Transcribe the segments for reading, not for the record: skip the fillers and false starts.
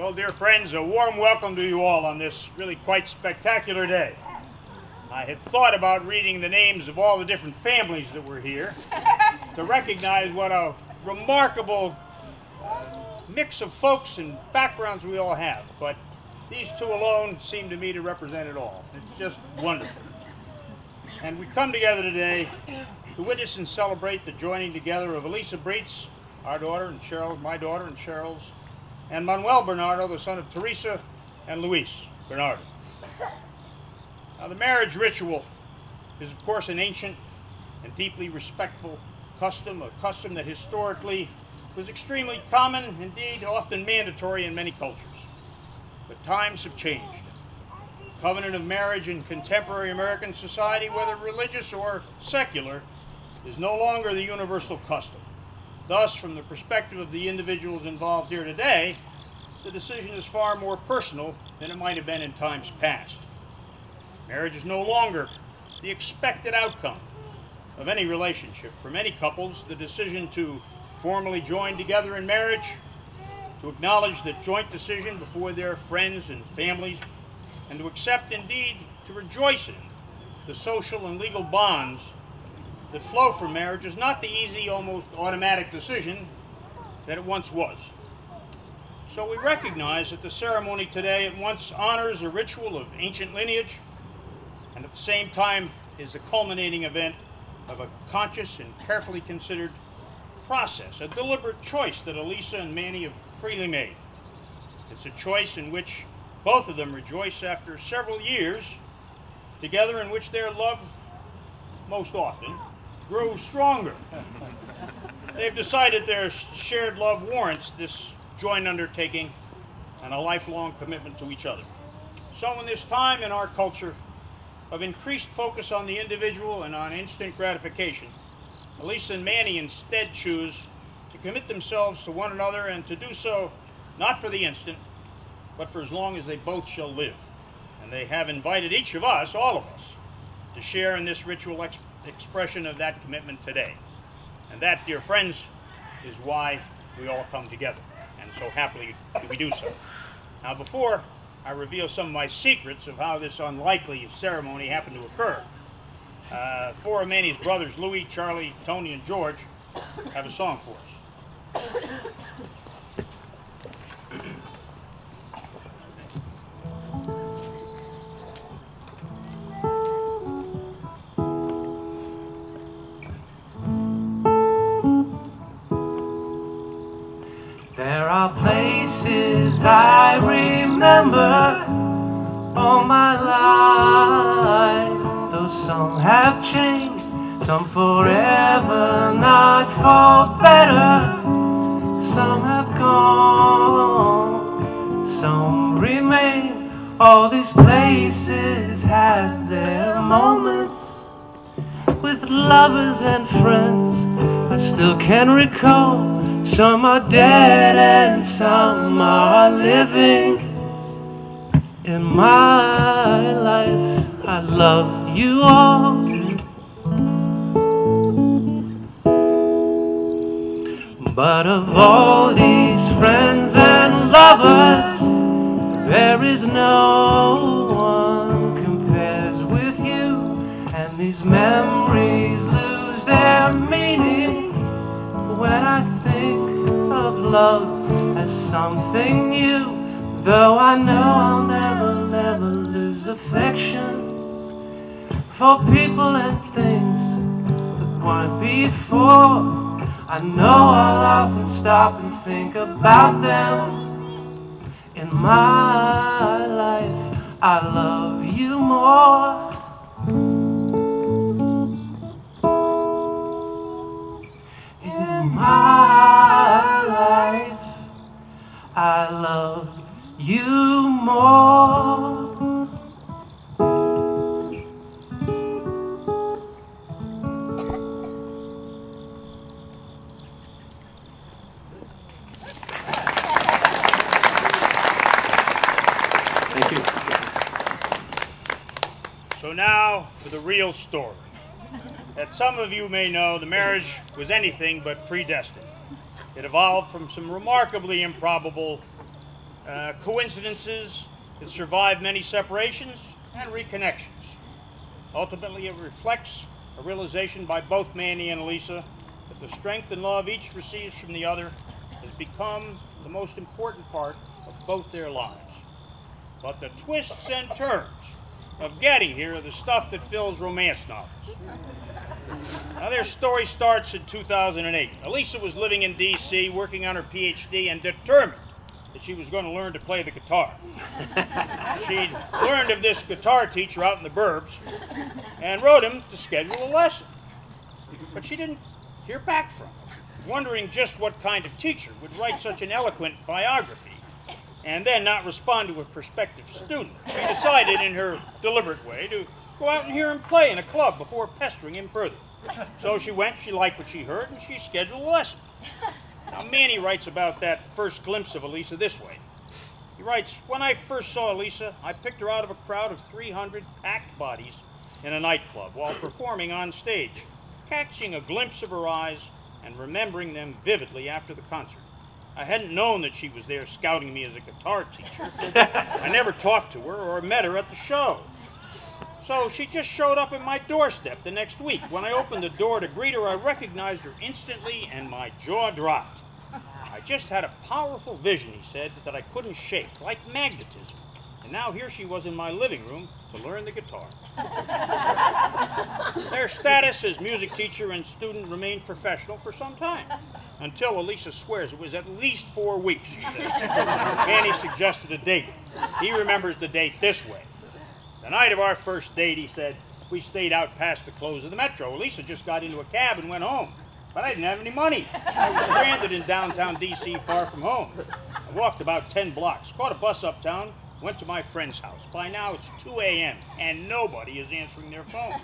Well, dear friends, a warm welcome to you all on this really quite spectacular day. I had thought about reading the names of all the different families that were here to recognize what a remarkable mix of folks and backgrounds we all have, but these two alone seem to me to represent it all. It's just wonderful. And we come together today to witness and celebrate the joining together of Elisa Breitz, our daughter, and Cheryl, my daughter, and Cheryl's, and Manuel Bernardo, the son of Teresa and Luis Bernardo. Now, the marriage ritual is, of course, an ancient and deeply respectful custom, a custom that historically was extremely common, indeed often mandatory in many cultures. But times have changed. The covenant of marriage in contemporary American society, whether religious or secular, is no longer the universal custom. Thus, from the perspective of the individuals involved here today, the decision is far more personal than it might have been in times past. Marriage is no longer the expected outcome of any relationship. For many couples, the decision to formally join together in marriage, to acknowledge the joint decision before their friends and families, and to accept, indeed, to rejoice in the social and legal bonds that flow from marriage is not the easy, almost automatic decision that it once was. So we recognize that the ceremony today at once honors a ritual of ancient lineage and at the same time is the culminating event of a conscious and carefully considered process, a deliberate choice that Elisa and Manny have freely made. It's a choice in which both of them rejoice after several years together, in which their love, most often, grew stronger. They've decided their shared love warrants this joint undertaking and a lifelong commitment to each other. So in this time in our culture of increased focus on the individual and on instant gratification, Elisa and Manny instead choose to commit themselves to one another, and to do so not for the instant, but for as long as they both shall live. And they have invited each of us, all of us, to share in this ritual expression of that commitment today. And that, dear friends, is why we all come together, and so happily do we do so. Now, before I reveal some of my secrets of how this unlikely ceremony happened to occur, four of Manny's brothers, Louis, Charlie, Tony, and George, have a song for us. faces I remember all my life. Though some have changed, some forever, not for better. Some have gone, some remain. All these places had their moments with lovers and friends I still can recall. Some are dead and some are living. In my life I love you all. But of all these friends and lovers, there is no one compares with you. And these memories lose their meaning when I think of love as something new. Though I know I'll never, never lose affection for people and things that weren't before. I know I'll often stop and think about them. In my life, I love you more. In my life, I love you more. So now for the real story. As some of you may know, the marriage was anything but predestined. It evolved from some remarkably improbable coincidences. It survived many separations and reconnections. Ultimately, it reflects a realization by both Manny and Elisa that the strength and love each receives from the other has become the most important part of both their lives. But the twists and turns of getting here are the stuff that fills romance novels. Now, their story starts in 2008. Elisa was living in D.C., working on her PhD, and determined that she was going to learn to play the guitar. She'd learned of this guitar teacher out in the burbs and wrote him to schedule a lesson. But she didn't hear back from him, wondering just what kind of teacher would write such an eloquent biography and then not respond to a prospective student. She decided in her deliberate way to go out and hear him play in a club before pestering him further. So she went, she liked what she heard, and she scheduled a lesson. Now, Manny writes about that first glimpse of Elisa this way. He writes, "When I first saw Elisa, I picked her out of a crowd of 300 packed bodies in a nightclub while performing on stage, catching a glimpse of her eyes and remembering them vividly after the concert. I hadn't known that she was there scouting me as a guitar teacher. I never talked to her or met her at the show. So she just showed up at my doorstep the next week. When I opened the door to greet her, I recognized her instantly and my jaw dropped. I just had a powerful vision," he said, "that I couldn't shake, like magnetism. And now here she was in my living room to learn the guitar." Their status as music teacher and student remained professional for some time, until Elisa swears it was at least 4 weeks, she says. Manny suggested a date. He remembers the date this way. "The night of our first date," he said, "we stayed out past the close of the metro. Elisa just got into a cab and went home. But I didn't have any money. I was stranded in downtown D.C. far from home. I walked about 10 blocks, caught a bus uptown, went to my friend's house. By now it's 2 a.m. and nobody is answering their phone.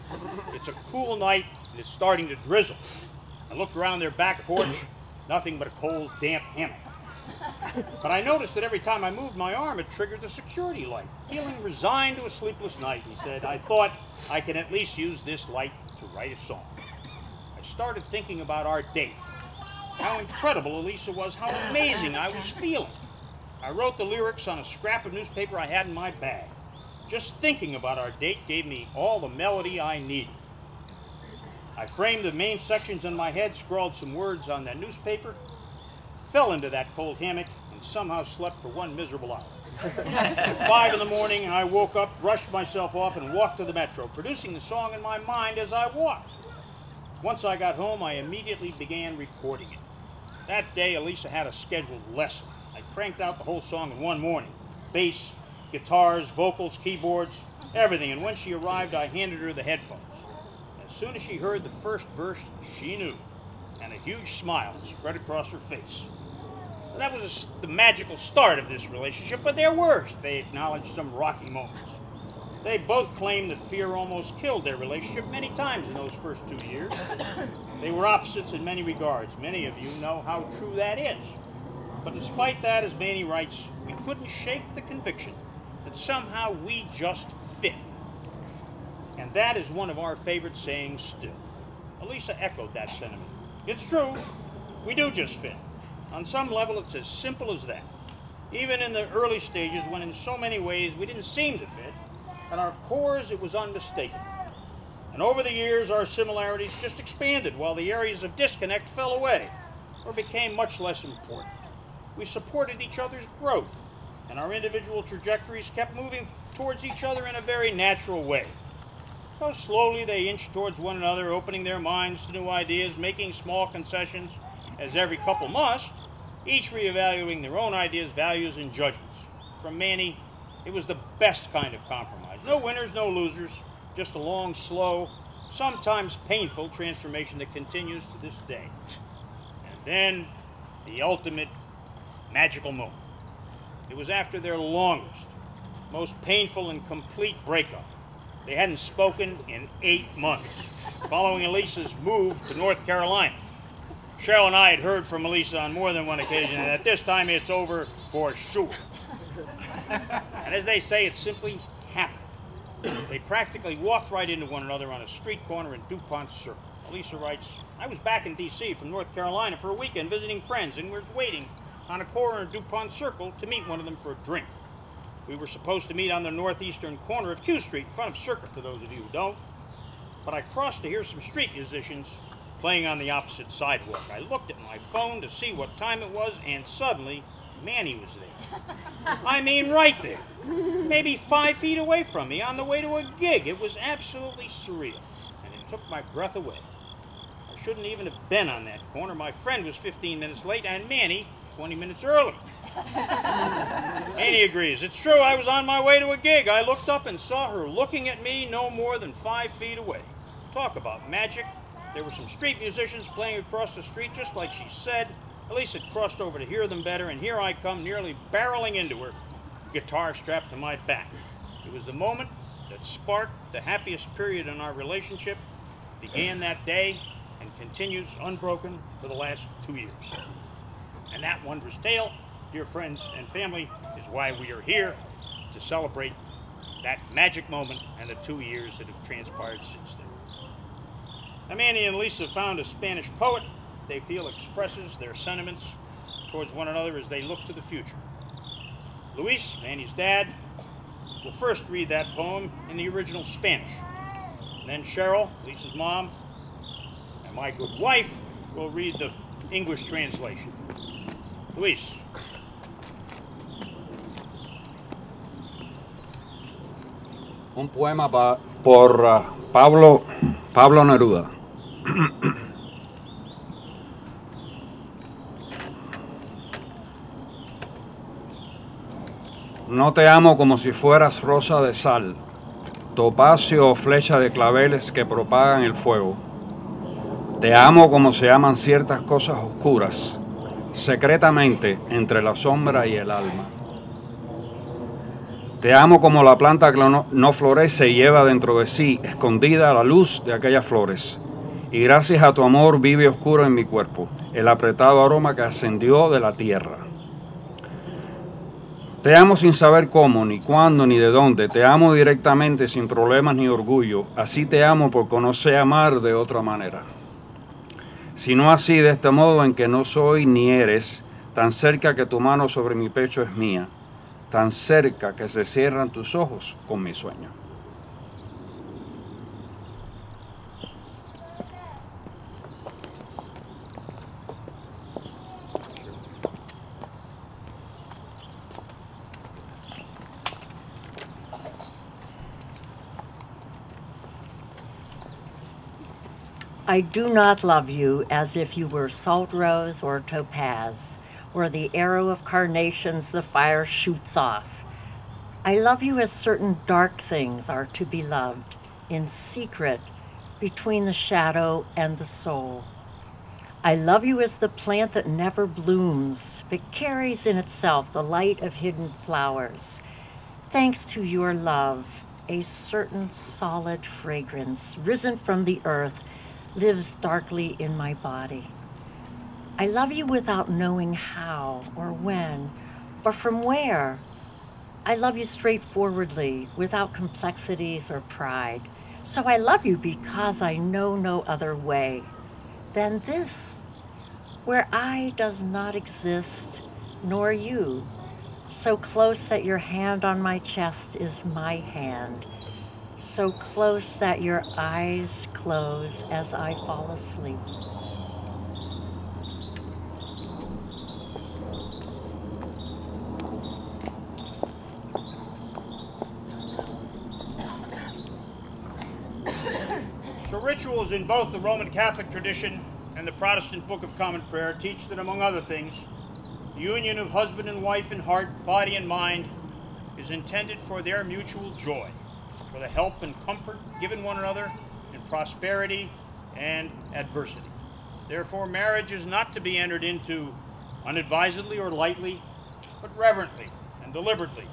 It's a cool night and it's starting to drizzle. I looked around their back porch, nothing but a cold, damp hammock. But I noticed that every time I moved my arm, it triggered the security light. Feeling resigned to a sleepless night," he said, "I thought I can at least use this light to write a song. I started thinking about our date, how incredible Elisa was, how amazing I was feeling. I wrote the lyrics on a scrap of newspaper I had in my bag. Just thinking about our date gave me all the melody I needed. I framed the main sections in my head, scrawled some words on that newspaper, fell into that cold hammock, and somehow slept for 1 miserable hour. At 5 in the morning, I woke up, brushed myself off, and walked to the metro, producing the song in my mind as I walked. Once I got home, I immediately began recording it. That day, Elisa had a scheduled lesson. I cranked out the whole song in one morning. Bass, guitars, vocals, keyboards, everything. And when she arrived, I handed her the headphones. As soon as she heard the first verse, she knew. And a huge smile spread across her face. And that was the magical start of this relationship, but there were, they acknowledged, some rocky moments. They both claimed that fear almost killed their relationship many times in those first 2 years. They were opposites in many regards. Many of you know how true that is. But despite that, as Manny writes, we couldn't shake the conviction that somehow we just fit. And that is one of our favorite sayings still. Elisa echoed that sentiment. It's true, we do just fit. On some level, it's as simple as that. Even in the early stages, when in so many ways we didn't seem to fit, at our cores it was unmistakable. And over the years, our similarities just expanded while the areas of disconnect fell away or became much less important. We supported each other's growth, and our individual trajectories kept moving towards each other in a very natural way. So slowly they inched towards one another, opening their minds to new ideas, making small concessions, as every couple must, each reevaluating their own ideas, values, and judgments. From Manny, it was the best kind of compromise. No winners, no losers, just a long, slow, sometimes painful transformation that continues to this day. And then, the ultimate magical moment. It was after their longest, most painful and complete breakup. They hadn't spoken in 8 months, following Elisa's move to North Carolina. Cheryl and I had heard from Elisa on more than one occasion, and at this time it's over for sure. And as they say, it simply happened. They practically walked right into one another on a street corner in DuPont Circle. Elisa writes, I was back in D.C. from North Carolina for a weekend visiting friends and was waiting on a corner of DuPont Circle to meet one of them for a drink. We were supposed to meet on the northeastern corner of Q Street in front of Circuit, for those of you who don't. But I crossed to hear some street musicians playing on the opposite sidewalk. I looked at my phone to see what time it was, and suddenly, Manny was there. I mean, right there. Maybe 5 feet away from me on the way to a gig. It was absolutely surreal, and it took my breath away. I shouldn't even have been on that corner. My friend was 15 minutes late, and Manny 20 minutes early. Manny agrees. It's true, I was on my way to a gig. I looked up and saw her looking at me no more than 5 feet away. Talk about magic. There were some street musicians playing across the street, just like she said. Elise had crossed over to hear them better, and here I come, nearly barreling into her, guitar strapped to my back. It was the moment that sparked the happiest period in our relationship, began that day, and continues unbroken for the last 2 years. And that wondrous tale, dear friends and family, is why we are here to celebrate that magic moment and the 2 years that have transpired since then. Now, Manny and Lisa found a Spanish poet they feel expresses their sentiments towards one another as they look to the future. Luis, Manny's dad, will first read that poem in the original Spanish. And then Cheryl, Lisa's mom, and my good wife will read the English translation. Luis. Un poema por Pablo Neruda. No te amo como si fueras rosa de sal, topacio o flecha de claveles que propagan el fuego. Te amo como se aman ciertas cosas oscuras, secretamente entre la sombra y el alma. Te amo como la planta que no florece y lleva dentro de sí, escondida, la luz de aquellas flores. Y gracias a tu amor vive oscuro en mi cuerpo, el apretado aroma que ascendió de la tierra. Te amo sin saber cómo, ni cuándo, ni de dónde. Te amo directamente, sin problemas ni orgullo. Así te amo porque no sé amar de otra manera. Sino así, de este modo en que no soy ni eres, tan cerca que tu mano sobre mi pecho es mía, tan cerca que se cierran tus ojos con mi sueño. I do not love you as if you were salt rose or topaz, or the arrow of carnations the fire shoots off. I love you as certain dark things are to be loved, in secret, between the shadow and the soul. I love you as the plant that never blooms, but carries in itself the light of hidden flowers. Thanks to your love, a certain solid fragrance, risen from the earth, lives darkly in my body. I love you without knowing how or when or from where. I love you straightforwardly, without complexities or pride. So I love you because I know no other way than this, where I does not exist, nor you, so close that your hand on my chest is my hand, so close that your eyes close as I fall asleep. So rituals in both the Roman Catholic tradition and the Protestant Book of Common Prayer teach that, among other things, the union of husband and wife in heart, body, and mind is intended for their mutual joy, for the help and comfort given one another in prosperity and adversity. Therefore, marriage is not to be entered into unadvisedly or lightly, but reverently and deliberately.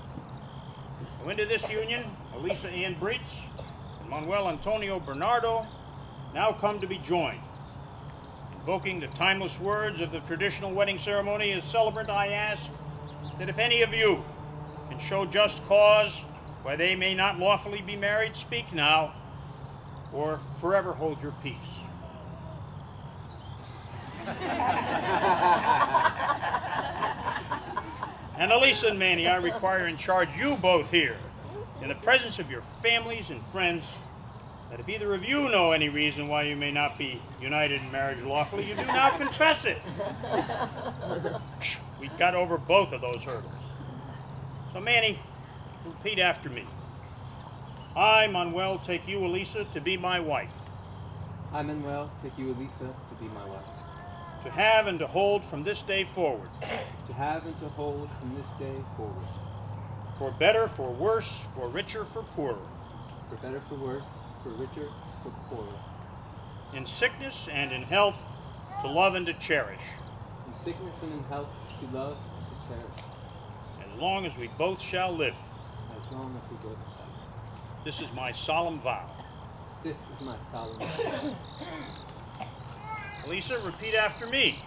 So into this union, Elisa Ann Breitz and Manuel Antonio Bernardo now come to be joined. Invoking the timeless words of the traditional wedding ceremony, as celebrant I ask that if any of you can show just cause why they may not lawfully be married, speak now, or forever hold your peace. And Elisa and Manny, I require and charge you both here, in the presence of your families and friends, that if either of you know any reason why you may not be united in marriage lawfully, you do now confess it. We got over both of those hurdles. So Manny, repeat after me. I, Manuel, take you, Elisa, to be my wife. I, Manuel, take you, Elisa, to be my wife. To have and to hold from this day forward. To have and to hold from this day forward. For better, for worse, for richer, for poorer. For better, for worse, for richer, for poorer. In sickness and in health, to love and to cherish. In sickness and in health, to love and to cherish. As long as we both shall live. As long as we both shall live. This is my solemn vow. This is my solemn vow. Elisa, repeat after me.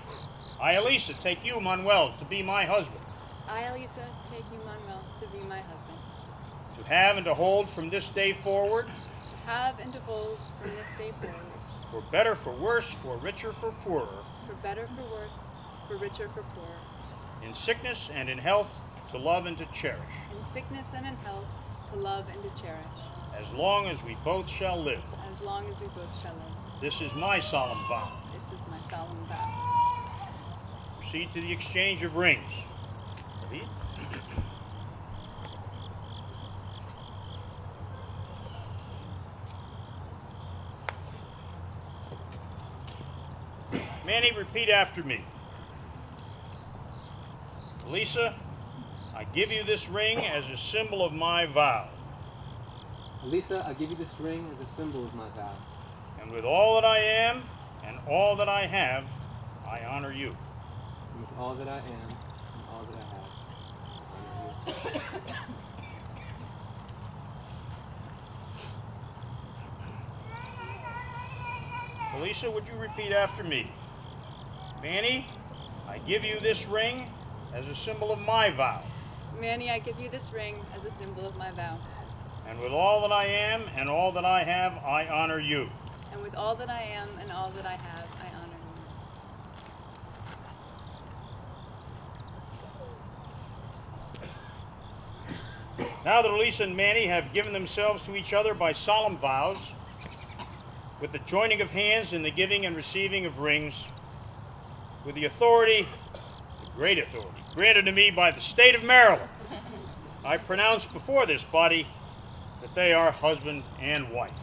I, Elisa, take you, Manuel, to be my husband. I, Elisa, take you, Manuel, to be my husband. To have and to hold from this day forward. To have and to hold from this day forward. For better, for worse, for richer, for poorer. For better, for worse, for richer, for poorer. In sickness and in health, to love and to cherish. In sickness and in health, to love and to cherish. As long as we both shall live. As long as we both shall live. This is my solemn vow. This is my solemn vow. Proceed to the exchange of rings. Ready? Manny, repeat after me. Elisa, I give you this ring as a symbol of my vow. Elisa, I give you this ring as a symbol of my vow. And with all that I am and all that I have, I honor you. And with all that I am and all that I have, I honor you. Elisa, would you repeat after me? Manny, I give you this ring as a symbol of my vow. Manny, I give you this ring as a symbol of my vow. And with all that I am and all that I have, I honor you. And with all that I am and all that I have, I honor you. Now that Elisa and Manny have given themselves to each other by solemn vows, with the joining of hands and the giving and receiving of rings, with the authority, the great authority, granted to me by the state of Maryland, I pronounce before this body that they are husband and wife.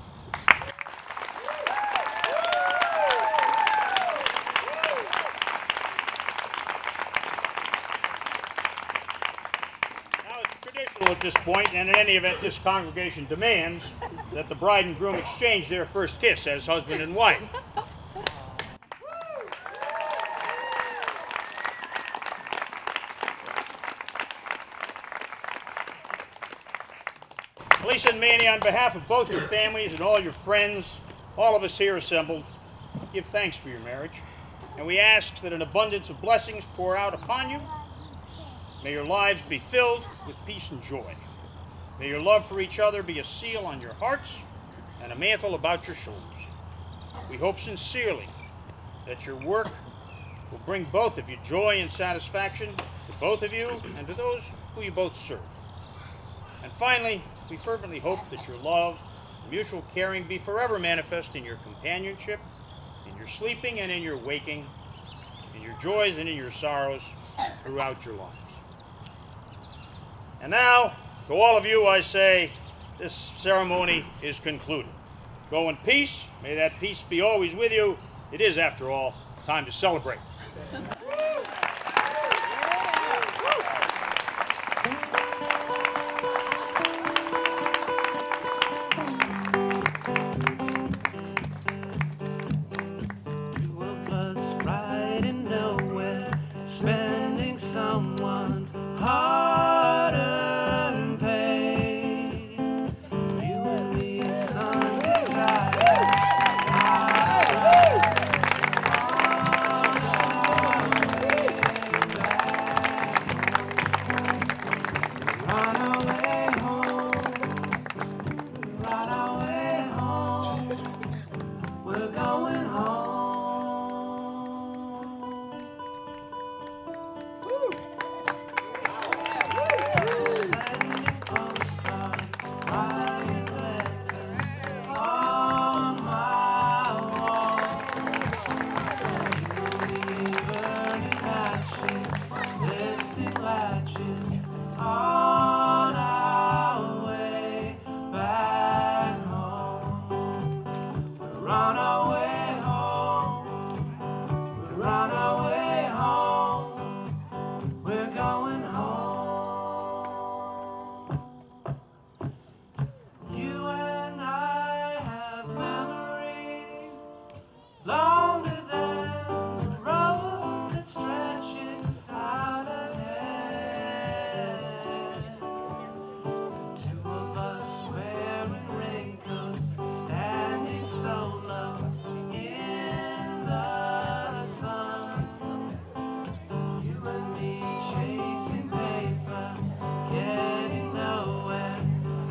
traditional at this point, and in any event, this congregation demands that the bride and groom exchange their first kiss as husband and wife. Lisa and Manny, on behalf of both your families and all your friends, all of us here assembled, give thanks for your marriage. And we ask that an abundance of blessings pour out upon you. May your lives be filled with peace and joy. May your love for each other be a seal on your hearts and a mantle about your shoulders. We hope sincerely that your work will bring both of you joy and satisfaction, to both of you and to those who you both serve. And finally, we fervently hope that your love and mutual caring be forever manifest in your companionship, in your sleeping and in your waking, in your joys and in your sorrows throughout your lives. And now, to all of you, I say, this ceremony is concluded. Go in peace. May that peace be always with you. It is, after all, time to celebrate. Spending someone's hard-earned pay. You and me, Sunday drive. On our way home, on our way home, we're going home. On our way back home. We're on our way home. We're on our way home. We're going home. You and I have memories longer than the road that stretches out ahead. Two of us wearing raincoats, standing solo in the sun. You and me chasing paper, getting nowhere.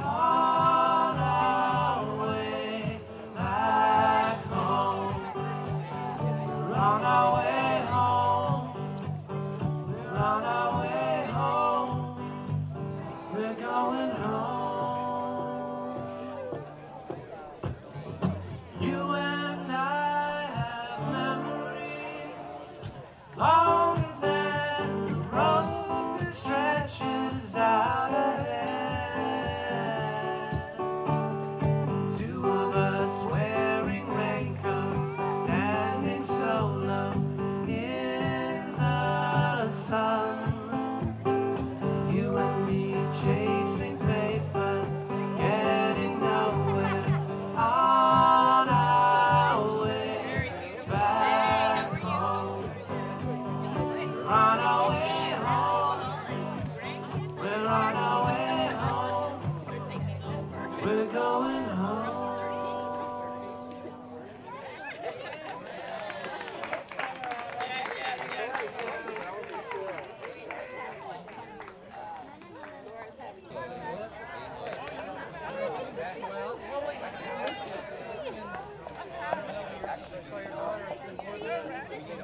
On our way back home. We're on our way home. We're on our way home. We're going home. You and I have memories longer than the road that stretches out ahead. Two of us wearing raincoats, standing solo in the sun. You and me chasing paper, getting nowhere. On our way back home. We're on our way home. We're on our way home. We're going home. This is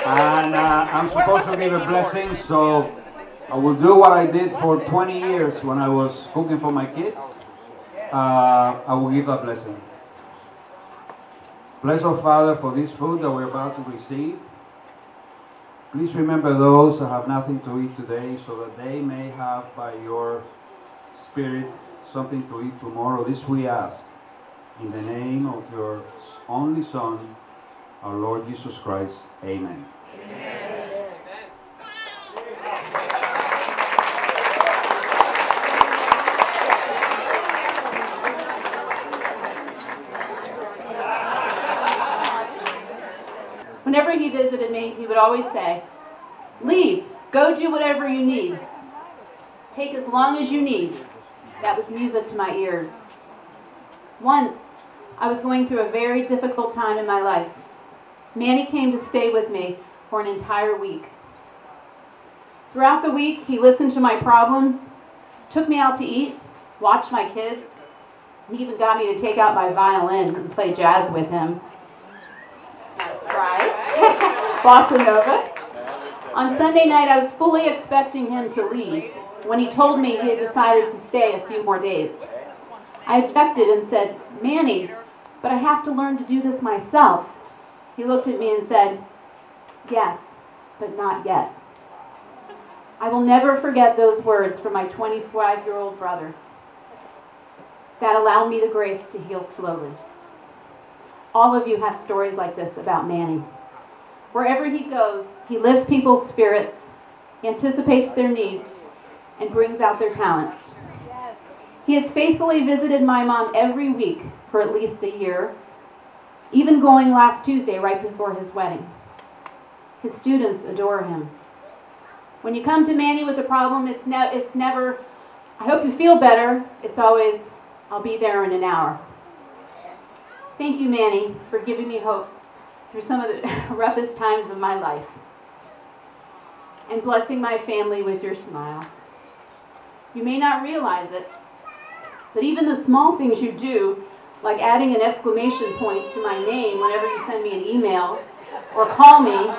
And I'm supposed to give a blessing, so I will do what I did for 20 years when I was cooking for my kids. I will give a blessing. Bless our Father for this food that we're about to receive. Please remember those that have nothing to eat today, so that they may have by your Spirit something to eat tomorrow. This we ask in the name of your only Son, our Lord Jesus Christ. Amen. Amen. Whenever he visited me, he would always say, "Leave, go do whatever you need. Take as long as you need." That was music to my ears. Once, I was going through a very difficult time in my life. Manny came to stay with me for an entire week. Throughout the week, he listened to my problems, took me out to eat, watched my kids. He even got me to take out my violin and play jazz with him. Surprise. Bossa Nova. On Sunday night, I was fully expecting him to leave when he told me he had decided to stay a few more days. I objected and said, "Manny, but I have to learn to do this myself." He looked at me and said, "Yes, but not yet." I will never forget those words from my 25-year-old brother. God allowed me the grace to heal slowly. All of you have stories like this about Manny. Wherever he goes, he lifts people's spirits, anticipates their needs, and brings out their talents. He has faithfully visited my mom every week for at least a year, even going last Tuesday right before his wedding. His students adore him. When you come to Manny with a problem, it's never, "I hope you feel better." It's always, "I'll be there in an hour." Thank you, Manny, for giving me hope through some of the roughest times of my life, and blessing my family with your smile. You may not realize it, but even the small things you do, like adding an exclamation point to my name whenever you send me an email or call me,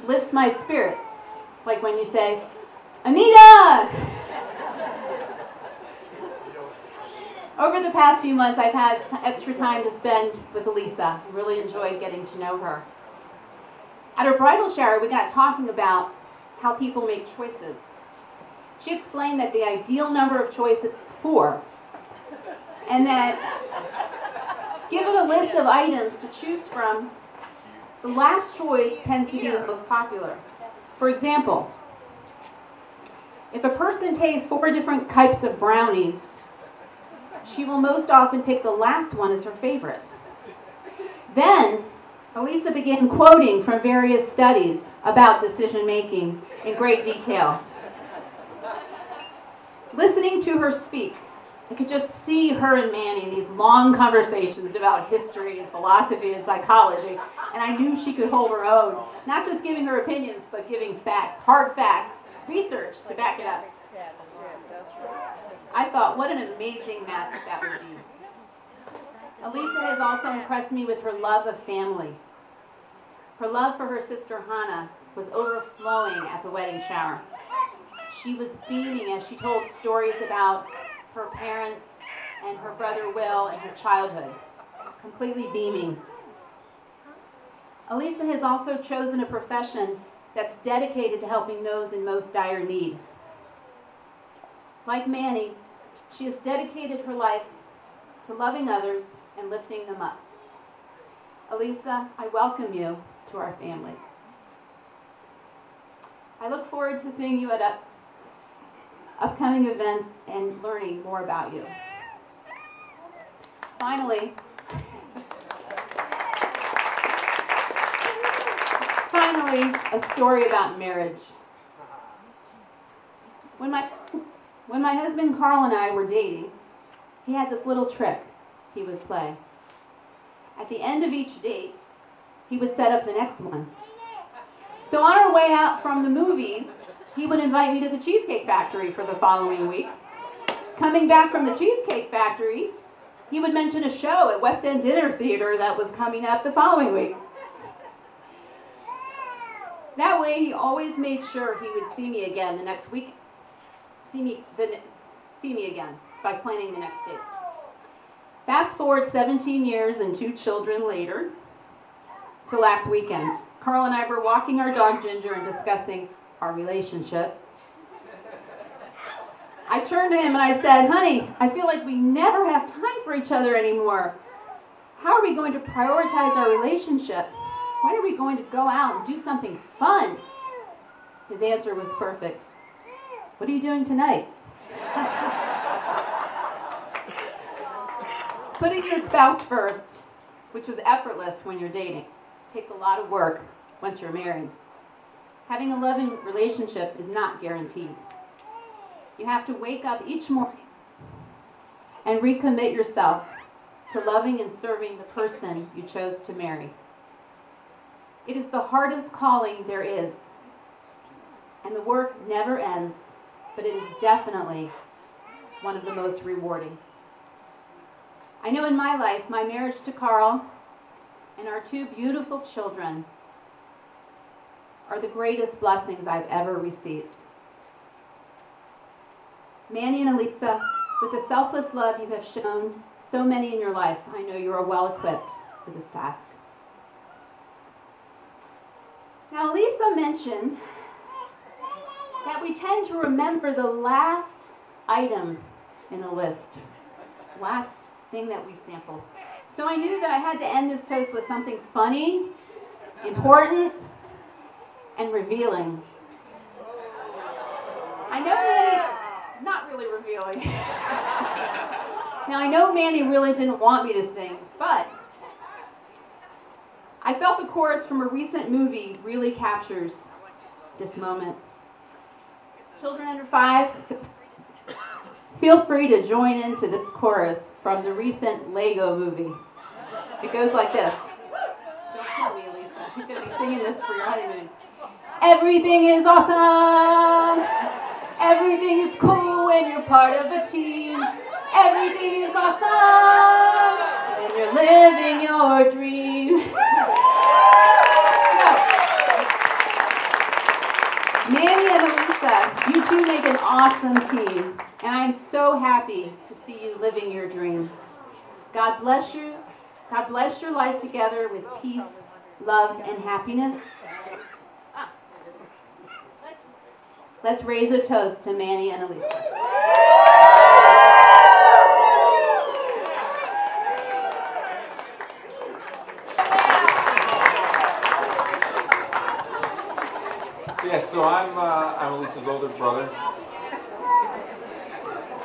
lifts my spirits, like when you say, "Anita!" Over the past few months, I've had extra time to spend with Elisa. I really enjoyed getting to know her. At her bridal shower, we got talking about how people make choices. She explained that the ideal number of choices is 4, and that given a list of items to choose from, the last choice tends to be the most popular. For example, if a person tastes 4 different types of brownies, she will most often pick the last one as her favorite. Then, Elisa began quoting from various studies about decision-making in great detail. Listening to her speak I could just see her and Manny in these long conversations about history and philosophy and psychology, and I knew she could hold her own, not just giving her opinions, but giving facts, hard facts, research to back it up. I thought, what an amazing match that would be. Elisa has also impressed me with her love of family. Her love for her sister Hannah was overflowing at the wedding shower. She was beaming as she told stories about her parents and her brother Will and her childhood, completely beaming. Elisa has also chosen a profession that's dedicated to helping those in most dire need. Like Manny, she has dedicated her life to loving others and lifting them up. Elisa, I welcome you to our family. I look forward to seeing you at upcoming events and learning more about you. Finally, a story about marriage. When my husband Carl and I were dating, he had this little trick he would play. At the end of each date, he would set up the next one. So on our way out from the movies, he would invite me to the Cheesecake Factory for the following week. Coming back from the Cheesecake Factory, he would mention a show at West End Dinner Theater that was coming up the following week. That way, he always made sure he would see me again the next week. See me again by planning the next date. Fast forward 17 years and 2 children later to last weekend. Carl and I were walking our dog Ginger and discussing our relationship. I turned to him and I said, honey, I feel like we never have time for each other anymore. How are we going to prioritize our relationship? When are we going to go out and do something fun? His answer was perfect. What are you doing tonight? Putting your spouse first, which was effortless when you're dating, takes a lot of work once you're married. Having a loving relationship is not guaranteed. You have to wake up each morning and recommit yourself to loving and serving the person you chose to marry. It is the hardest calling there is, and the work never ends, but it is definitely one of the most rewarding. I know in my life, my marriage to Carl and our 2 beautiful children are the greatest blessings I've ever received. Manny and Elisa, with the selfless love you have shown so many in your life, I know you are well equipped for this task. Now, Elisa mentioned that we tend to remember the last item in the list, last thing that we sampled. So I knew that I had to end this toast with something funny, important, and revealing. I know Manny, not really revealing. Now I know Manny really didn't want me to sing, but I felt the chorus from a recent movie really captures this moment. Children under 5, feel free to join into this chorus from the recent Lego movie. It goes like this. Don't kill me, Elisa. You're going to be singing this for your honeymoon. Everything is awesome. Everything is cool when you're part of a team. Everything is awesome when you're living your dream. Manny and Elisa, you two make an awesome team, and I'm so happy to see you living your dream. God bless you. God bless your life together with peace, love, and happiness. Let's raise a toast to Manny and Elisa. Yes, so I'm Elisa's older brother.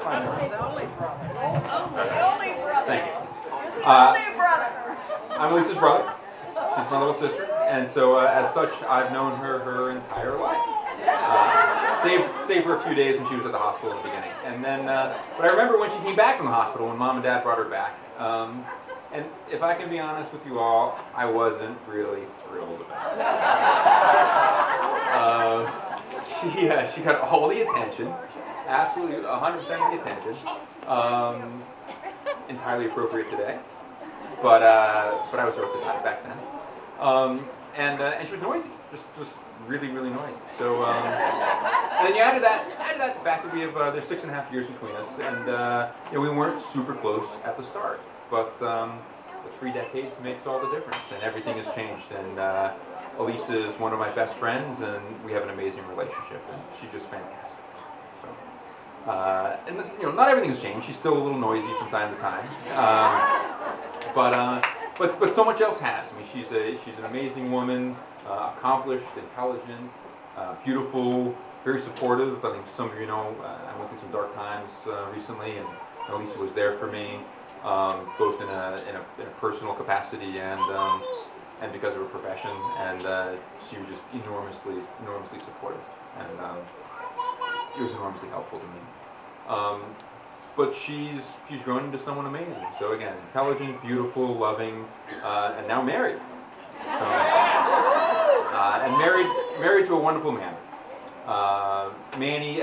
The only brother. Thank you. I'm Elisa's brother. She's my little sister, and so as such, I've known her entire life. save for a few days when she was at the hospital in the beginning. And then, but I remember when she came back from the hospital, when Mom and Dad brought her back. And if I can be honest with you all, I wasn't really thrilled about it. She got all the attention, absolutely 100% of the attention. Entirely appropriate today, but I was roasted about it back then. And she was noisy, just really noisy. So and then you add to that fact that we have there's 6.5 years between us, and you know, we weren't super close at the start, but the 3 decades makes all the difference, and everything has changed. And Elisa is one of my best friends, and we have an amazing relationship, and she's just fantastic. So, and you know, not everything has changed. She's still a little noisy from time to time, but so much else has. I mean, she's an amazing woman, accomplished, intelligent, beautiful, very supportive. I think some of you know I went through some dark times recently, and Elisa was there for me, both in a personal capacity and because of her profession, and she was just enormously supportive, and it was enormously helpful to me. But she's grown into someone amazing. So again, intelligent, beautiful, loving, and now married. So, and married to a wonderful man. Manny,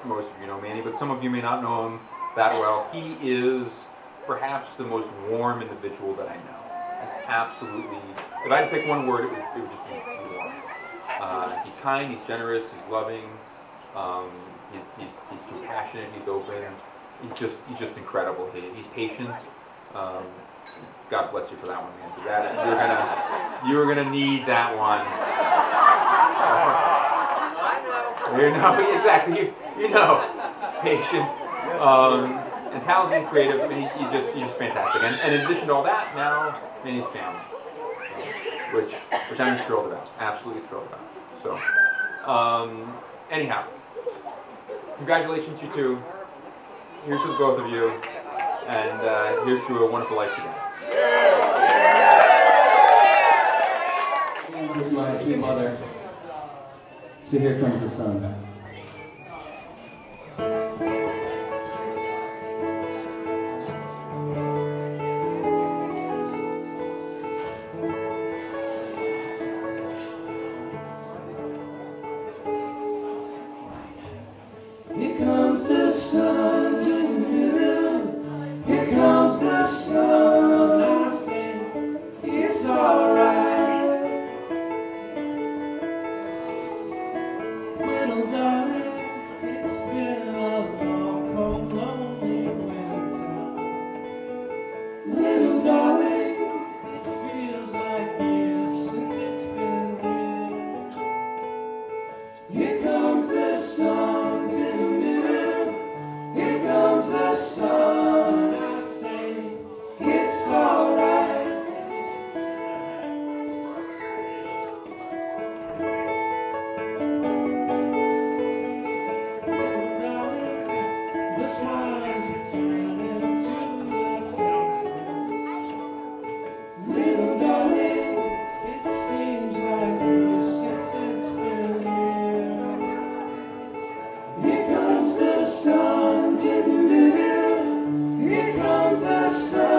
most of you know Manny, but some of you may not know him that well. He is perhaps the most warm individual that I know. Absolutely. If I had to pick one word, it would just be warm. He's kind, he's generous, he's loving. He's compassionate, he's open. He's just incredible. He's patient. God bless you for that one, man. You're gonna need that one. You know exactly. You know, patient, and talented, and creative. I mean, he's just fantastic. And in addition to all that, now Manny's family, which I'm thrilled about. Absolutely thrilled about. So, anyhow. Congratulations, you two. Here's to both of you, and here's to a wonderful life together. And with my sweet mother, to Here Comes the Sun. Here comes the sun, doo-doo-doo. Here comes the sun, I say, it's alright. Little darling, it's been a long, cold, lonely winter. Little darling, it feels like years since it's been here. Here comes the sun. Here comes the sun, I say, it's alright. Little darling, the smiles are turning to the faces. Little darling, it seems like years since it's been here. Here comes the sun. Here comes the sun.